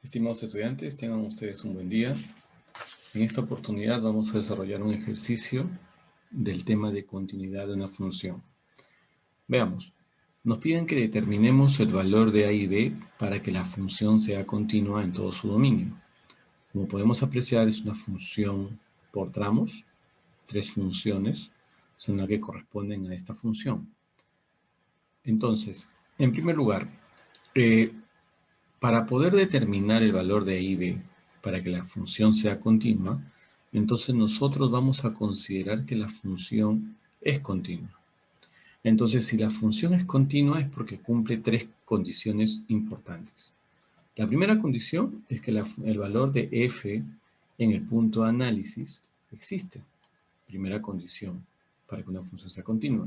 Estimados estudiantes, tengan ustedes un buen día. En esta oportunidad vamos a desarrollar un ejercicio del tema de continuidad de una función. Veamos, nos piden que determinemos el valor de a y b para que la función sea continua en todo su dominio. Como podemos apreciar, es una función por tramos. 3 funciones son las que corresponden a esta función. Entonces, en primer lugar, para poder determinar el valor de a y b para que la función sea continua, entonces nosotros vamos a considerar que la función es continua. Entonces, si la función es continua es porque cumple 3 condiciones importantes. La primera condición es que el valor de f en el punto de análisis existe. Primera condición para que una función sea continua.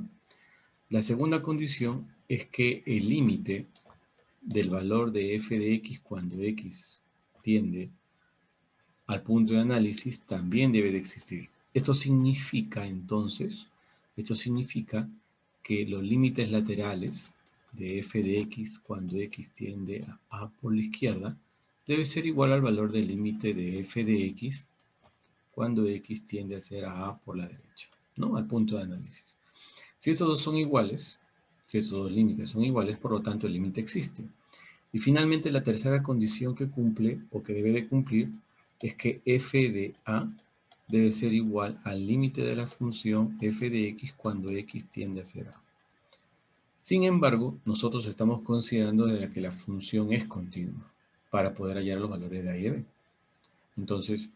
La segunda condición es que el límite del valor de f de x cuando x tiende al punto de análisis también debe de existir. Esto significa entonces, que los límites laterales de f de x cuando x tiende a por la izquierda debe ser igual al valor del límite de f de x cuando x tiende a ser a por la derecha, ¿no? Al punto de análisis. Si estos dos son iguales, si estos dos límites son iguales, por lo tanto el límite existe. Y finalmente la tercera condición que cumple o que debe de cumplir es que f de a debe ser igual al límite de la función f de x cuando x tiende a ser a. Sin embargo, nosotros estamos considerando de que la función es continua para poder hallar los valores de a y de b. Entonces,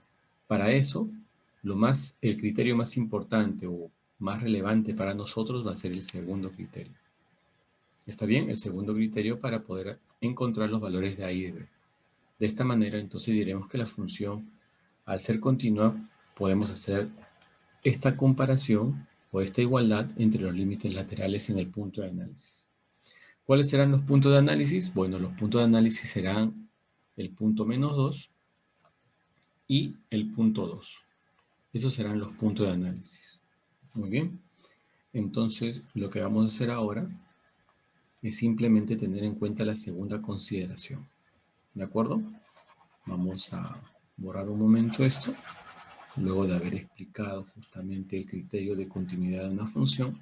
para eso, el criterio más importante o más relevante para nosotros va a ser el segundo criterio. ¿Está bien? El segundo criterio para poder encontrar los valores de a y de b. De esta manera, entonces diremos que la función, al ser continua, podemos hacer esta comparación o esta igualdad entre los límites laterales en el punto de análisis. ¿Cuáles serán los puntos de análisis? Bueno, los puntos de análisis serán el punto menos 2 y el punto 2. Esos serán los puntos de análisis. Muy bien. Entonces, lo que vamos a hacer ahora es simplemente tener en cuenta la segunda consideración. ¿De acuerdo? Vamos a borrar un momento esto, luego de haber explicado justamente el criterio de continuidad de una función.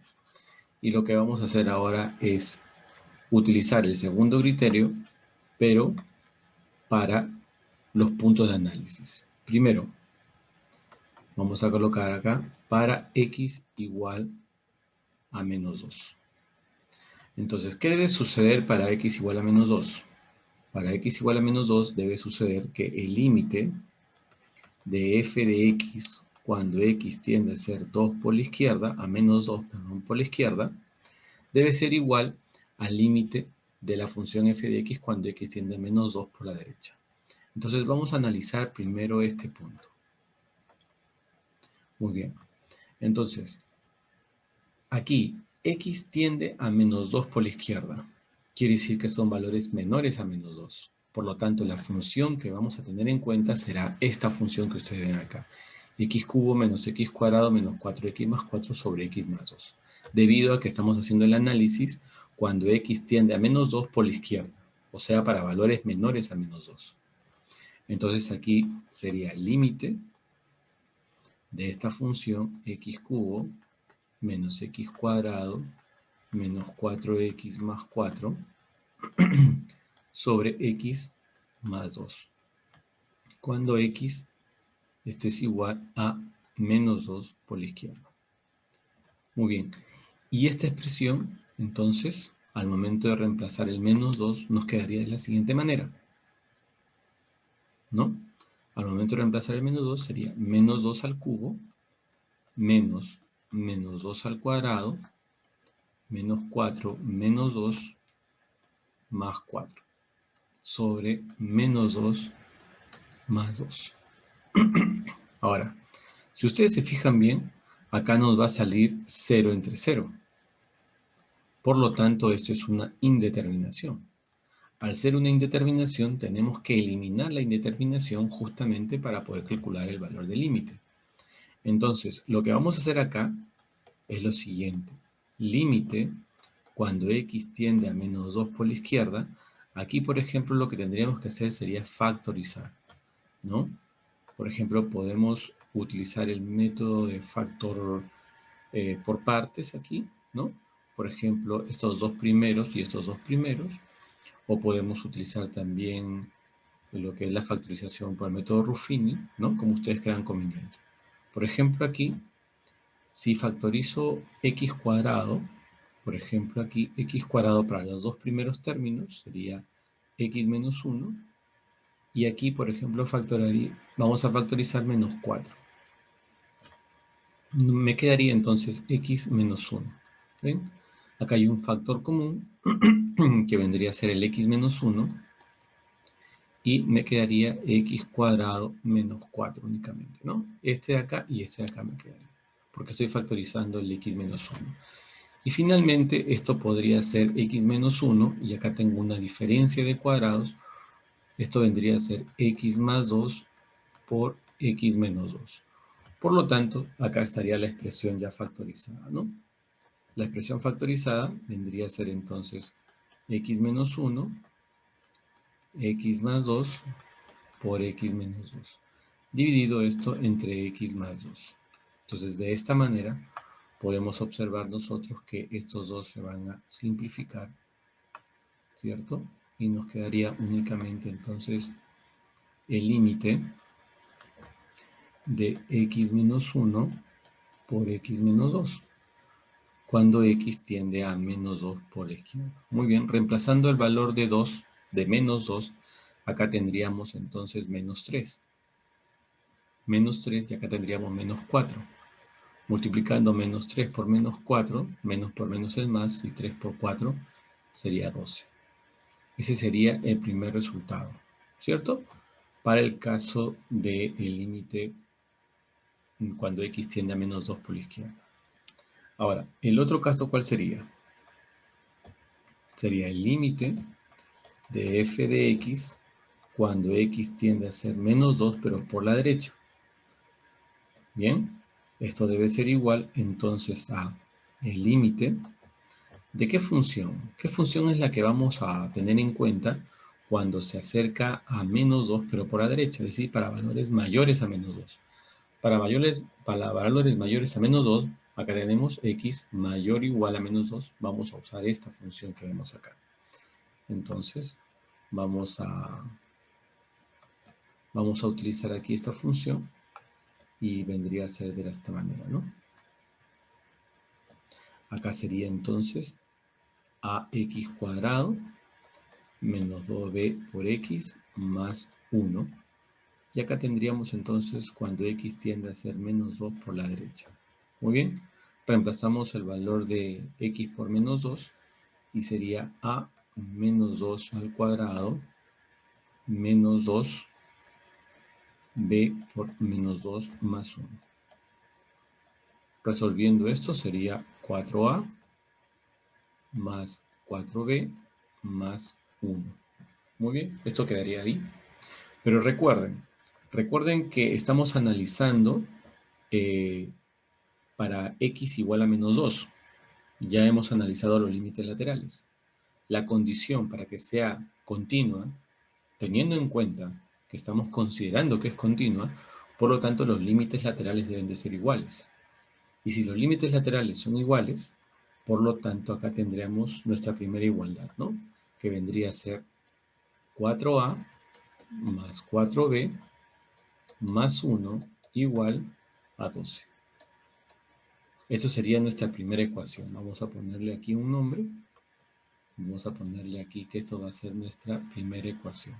Y lo que vamos a hacer ahora es utilizar el segundo criterio, pero para los puntos de análisis. Primero, vamos a colocar acá para x igual a menos 2. Entonces, ¿qué debe suceder para x igual a menos 2? Para x igual a menos 2 debe suceder que el límite de f de x cuando x tiende a ser 2 por la izquierda, a menos 2, perdón, por la izquierda, debe ser igual al límite de la función f de x cuando x tiende a menos 2 por la derecha. Entonces vamos a analizar primero este punto. Muy bien. Entonces, aquí x tiende a menos 2 por la izquierda. Quiere decir que son valores menores a menos 2. Por lo tanto, la función que vamos a tener en cuenta será esta función que ustedes ven acá. X cubo menos x cuadrado menos 4x más 4 sobre x más 2. Debido a que estamos haciendo el análisis cuando x tiende a menos 2 por la izquierda. O sea, para valores menores a menos 2. Entonces aquí sería el límite de esta función x cubo menos x cuadrado menos 4x más 4 sobre x más 2. Cuando x esto es igual a menos 2 por la izquierda. Muy bien. Y esta expresión, entonces, al momento de reemplazar el menos 2, nos quedaría de la siguiente manera. ¿No? Al momento de reemplazar el menos 2 sería menos 2 al cubo menos menos 2 al cuadrado menos 4 menos 2 más 4 sobre menos 2 más 2. Ahora, si ustedes se fijan bien, acá nos va a salir 0 entre 0. Por lo tanto, esto es una indeterminación. Al ser una indeterminación, tenemos que eliminar la indeterminación justamente para poder calcular el valor del límite. Entonces, lo que vamos a hacer acá es lo siguiente. Límite, cuando x tiende a menos 2 por la izquierda, Aquí, por ejemplo, lo que tendríamos que hacer sería factorizar, ¿no? Por ejemplo, podemos utilizar el método de factor por partes aquí, ¿no? Por ejemplo, estos dos primeros y estos dos primeros. O podemos utilizar también lo que es la factorización por el método Ruffini, ¿no? Como ustedes crean conveniente. Por ejemplo, aquí, si factorizo x cuadrado, por ejemplo, aquí x cuadrado para los dos primeros términos sería x menos 1. Y aquí, por ejemplo, vamos a factorizar menos 4. Me quedaría entonces x menos 1. ¿Ven? Acá hay un factor común que vendría a ser el x menos 1. Y me quedaría x cuadrado menos 4 únicamente, ¿no? Este de acá y este de acá me quedaría, porque estoy factorizando el x menos 1. Y finalmente esto podría ser x menos 1, y acá tengo una diferencia de cuadrados. Esto vendría a ser x más 2 por x menos 2. Por lo tanto, acá estaría la expresión ya factorizada, ¿no? La expresión factorizada vendría a ser entonces x menos 1, x más 2 por x menos 2. Dividido esto entre x más 2. Entonces, de esta manera, podemos observar nosotros que estos dos se van a simplificar, ¿cierto? Y nos quedaría únicamente entonces el límite de x menos 1 por x menos 2, cuando x tiende a menos 2 por la izquierda. Muy bien, reemplazando el valor de 2, de menos 2, acá tendríamos entonces menos 3. Menos 3 y acá tendríamos menos 4. Multiplicando menos 3 por menos 4, menos por menos es más, y 3 por 4 sería 12. Ese sería el primer resultado, ¿cierto? Para el caso del límite cuando x tiende a menos 2 por la izquierda. Ahora, el otro caso, ¿cuál sería? Sería el límite de f de x cuando x tiende a ser menos 2, pero por la derecha. Bien, esto debe ser igual entonces a el límite. ¿De qué función? ¿Qué función es la que vamos a tener en cuenta cuando se acerca a menos 2, pero por la derecha? Es decir, para valores mayores a menos 2. Para valores mayores a menos 2, acá tenemos x mayor o igual a menos 2. Vamos a usar esta función que vemos acá. Entonces, vamos a utilizar aquí esta función y vendría a ser de esta manera, ¿no? Acá sería entonces ax cuadrado menos 2b por x más 1. Y acá tendríamos entonces cuando x tiende a ser menos 2 por la derecha. Muy bien, reemplazamos el valor de x por menos 2 y sería a menos 2 al cuadrado menos 2b por menos 2 más 1. Resolviendo esto sería 4a más 4b más 1. Muy bien, esto quedaría ahí. Pero recuerden que estamos analizando para x igual a menos 2. Ya hemos analizado los límites laterales. La condición para que sea continua, teniendo en cuenta que estamos considerando que es continua, por lo tanto los límites laterales deben de ser iguales. Y si los límites laterales son iguales, por lo tanto acá tendremos nuestra primera igualdad, ¿no? Que vendría a ser 4a más 4b más 1 igual a 12. Esa sería nuestra primera ecuación. Vamos a ponerle aquí un nombre. Vamos a ponerle aquí que esto va a ser nuestra primera ecuación.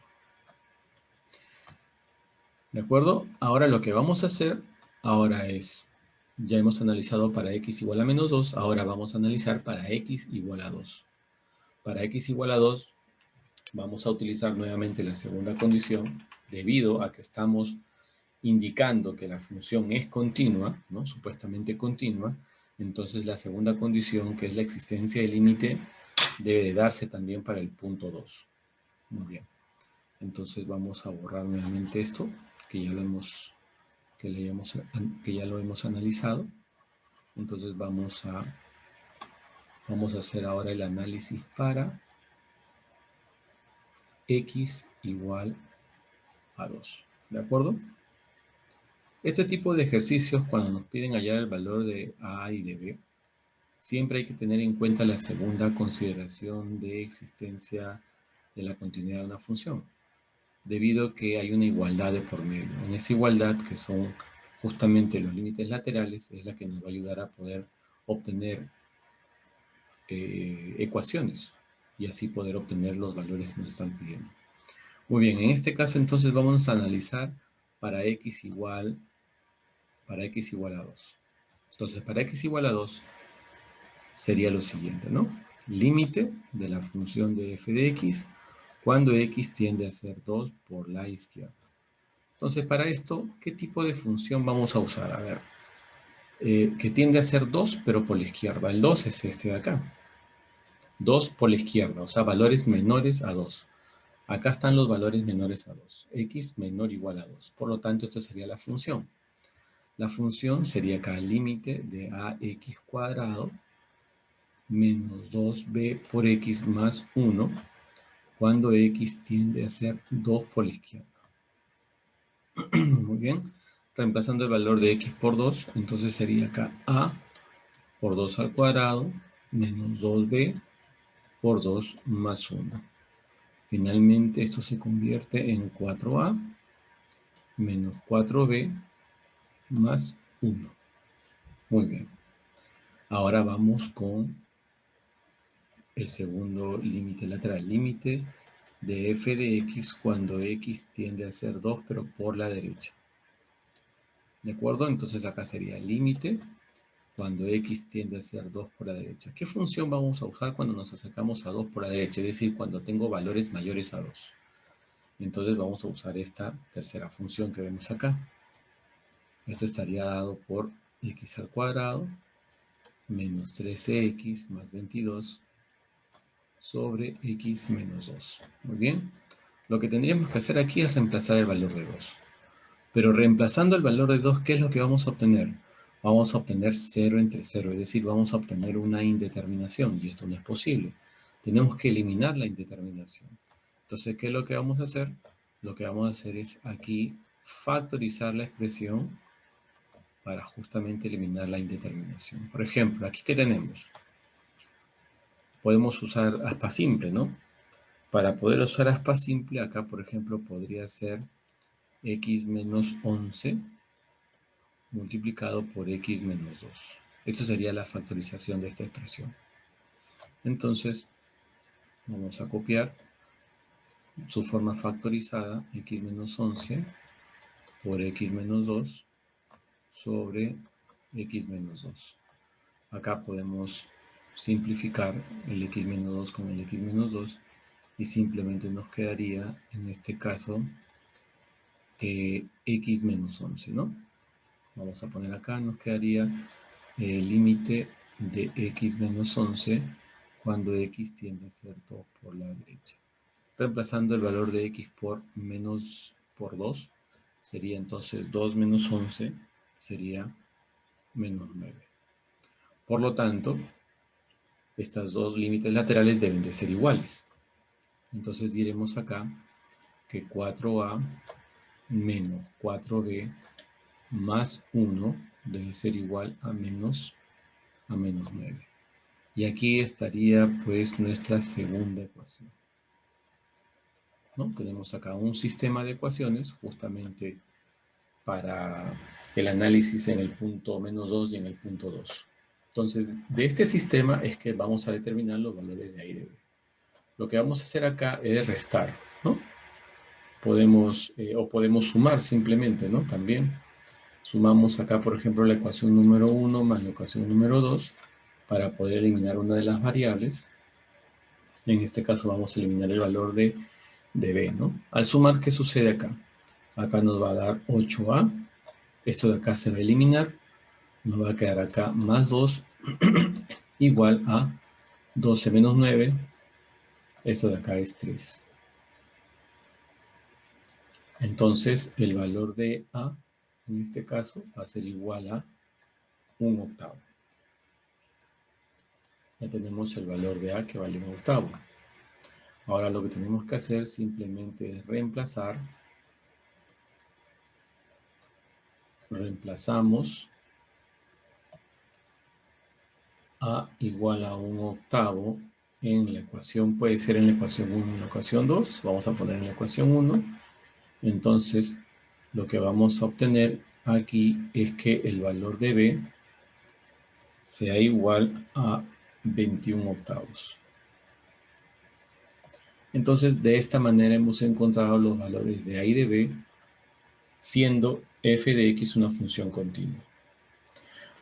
¿De acuerdo? Ahora lo que vamos a hacer ahora es, ya hemos analizado para x igual a menos 2, ahora vamos a analizar para x igual a 2. Para x igual a 2 vamos a utilizar nuevamente la segunda condición, debido a que estamos indicando que la función es continua, ¿no? Supuestamente continua. Entonces la segunda condición, que es la existencia del límite, debe de darse también para el punto 2. Muy bien. Entonces vamos a borrar nuevamente esto, que ya lo hemos analizado. Entonces vamos a hacer ahora el análisis para x igual a 2. ¿De acuerdo? Este tipo de ejercicios, cuando nos piden hallar el valor de a y de b, siempre hay que tener en cuenta la segunda consideración de existencia de la continuidad de una función, debido a que hay una igualdad de por medio. En esa igualdad, que son justamente los límites laterales, es la que nos va a ayudar a poder obtener ecuaciones y así poder obtener los valores que nos están pidiendo. Muy bien, en este caso entonces vamos a analizar para x igual a 2. Entonces, para x igual a 2 sería lo siguiente, ¿no? Límite de la función de f de x cuando x tiende a ser 2 por la izquierda. Entonces, para esto, ¿qué tipo de función vamos a usar? A ver, que tiende a ser 2, pero por la izquierda. El 2 es este de acá. 2 por la izquierda, o sea, valores menores a 2. Acá están los valores menores a 2. X menor o igual a 2. Por lo tanto, esta sería la función. La función sería acá el límite de ax cuadrado menos 2b por x más 1 cuando x tiende a ser 2 por la izquierda. Muy bien. Reemplazando el valor de x por 2, entonces sería acá a por 2 al cuadrado menos 2b por 2 más 1. Finalmente esto se convierte en 4a menos 4b más 1. Muy bien. Ahora vamos con el segundo límite lateral. Límite de f de x cuando x tiende a ser 2 pero por la derecha. ¿De acuerdo? Entonces acá sería el límite cuando x tiende a ser 2 por la derecha. ¿Qué función vamos a usar cuando nos acercamos a 2 por la derecha? Es decir, cuando tengo valores mayores a 2. Entonces vamos a usar esta tercera función que vemos acá. Esto estaría dado por x al cuadrado menos 13x más 22 sobre x menos 2. Muy bien. Lo que tendríamos que hacer aquí es reemplazar el valor de 2. Pero reemplazando el valor de 2, ¿qué es lo que vamos a obtener? Vamos a obtener 0 entre 0, es decir, vamos a obtener una indeterminación, y esto no es posible. Tenemos que eliminar la indeterminación. Entonces, ¿qué es lo que vamos a hacer? Lo que vamos a hacer es aquí factorizar la expresión para justamente eliminar la indeterminación. Por ejemplo, aquí ¿qué tenemos? Podemos usar aspa simple, ¿no? Para poder usar aspa simple, acá por ejemplo podría ser x menos 11 multiplicado por x menos 2. Esto sería la factorización de esta expresión. Entonces, vamos a copiar su forma factorizada, x menos 11 por x menos 2 sobre x menos 2. Acá podemos simplificar el x menos 2 con el x menos 2 y simplemente nos quedaría, en este caso, x menos 11, ¿no? Vamos a poner acá, nos quedaría el límite de x menos 11 cuando x tiende a ser 2 por la derecha. Reemplazando el valor de x por 2, sería entonces 2 menos 11, sería menos 9. Por lo tanto, estas dos límites laterales deben de ser iguales. Entonces diremos acá que 4a menos 4b más 1 debe ser igual a menos 9. Y aquí estaría pues nuestra segunda ecuación, ¿no? Tenemos acá un sistema de ecuaciones justamente para el análisis en el punto menos 2 y en el punto 2. Entonces, de este sistema es que vamos a determinar los valores de A y de B. Lo que vamos a hacer acá es restar, ¿no? Podemos sumar simplemente, ¿no? También sumamos acá, por ejemplo, la ecuación número 1 más la ecuación número 2 para poder eliminar una de las variables. En este caso vamos a eliminar el valor de b, ¿no? Al sumar, ¿qué sucede acá? Acá nos va a dar 8a. Esto de acá se va a eliminar. Nos va a quedar acá más 2 igual a 12 menos 9. Esto de acá es 3. Entonces, el valor de a, en este caso, va a ser igual a 1/8. Ya tenemos el valor de a que vale 1/8. Ahora lo que tenemos que hacer simplemente es reemplazar. Reemplazamos a igual a 1/8 en la ecuación, puede ser en la ecuación 1 en la ecuación 2, vamos a poner en la ecuación 1, entonces lo que vamos a obtener aquí es que el valor de b sea igual a 21/8. Entonces de esta manera hemos encontrado los valores de a y de b, siendo f de x una función continua.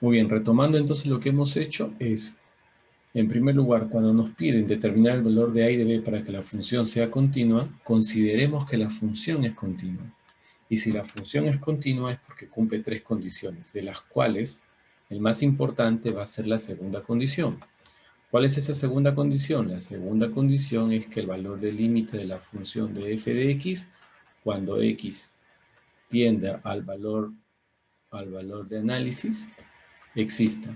Muy bien, retomando entonces lo que hemos hecho es, en primer lugar, cuando nos piden determinar el valor de a y de b para que la función sea continua, consideremos que la función es continua. Y si la función es continua es porque cumple 3 condiciones, de las cuales el más importante va a ser la segunda condición. ¿Cuál es esa segunda condición? La segunda condición es que el valor del límite de la función de f de x, cuando x tienda al valor de análisis, exista.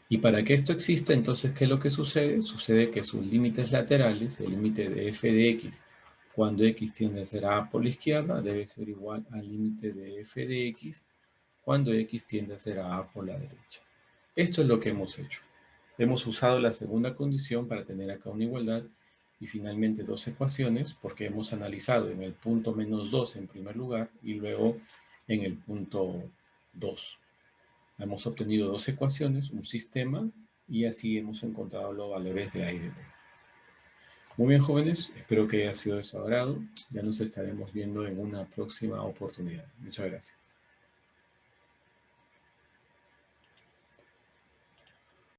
Y para que esto exista, entonces, ¿qué es lo que sucede? Sucede que sus límites laterales, el límite de f de x, cuando x tiende a ser a por la izquierda, debe ser igual al límite de f de x, cuando x tiende a ser a por la derecha. Esto es lo que hemos hecho. Hemos usado la segunda condición para tener acá una igualdad y finalmente dos ecuaciones, porque hemos analizado en el punto -2 en primer lugar y luego en el punto 2. Hemos obtenido dos ecuaciones, un sistema, y así hemos encontrado los valores de a y de b. Muy bien, jóvenes, espero que haya sido de su agrado. Ya nos estaremos viendo en una próxima oportunidad. Muchas gracias.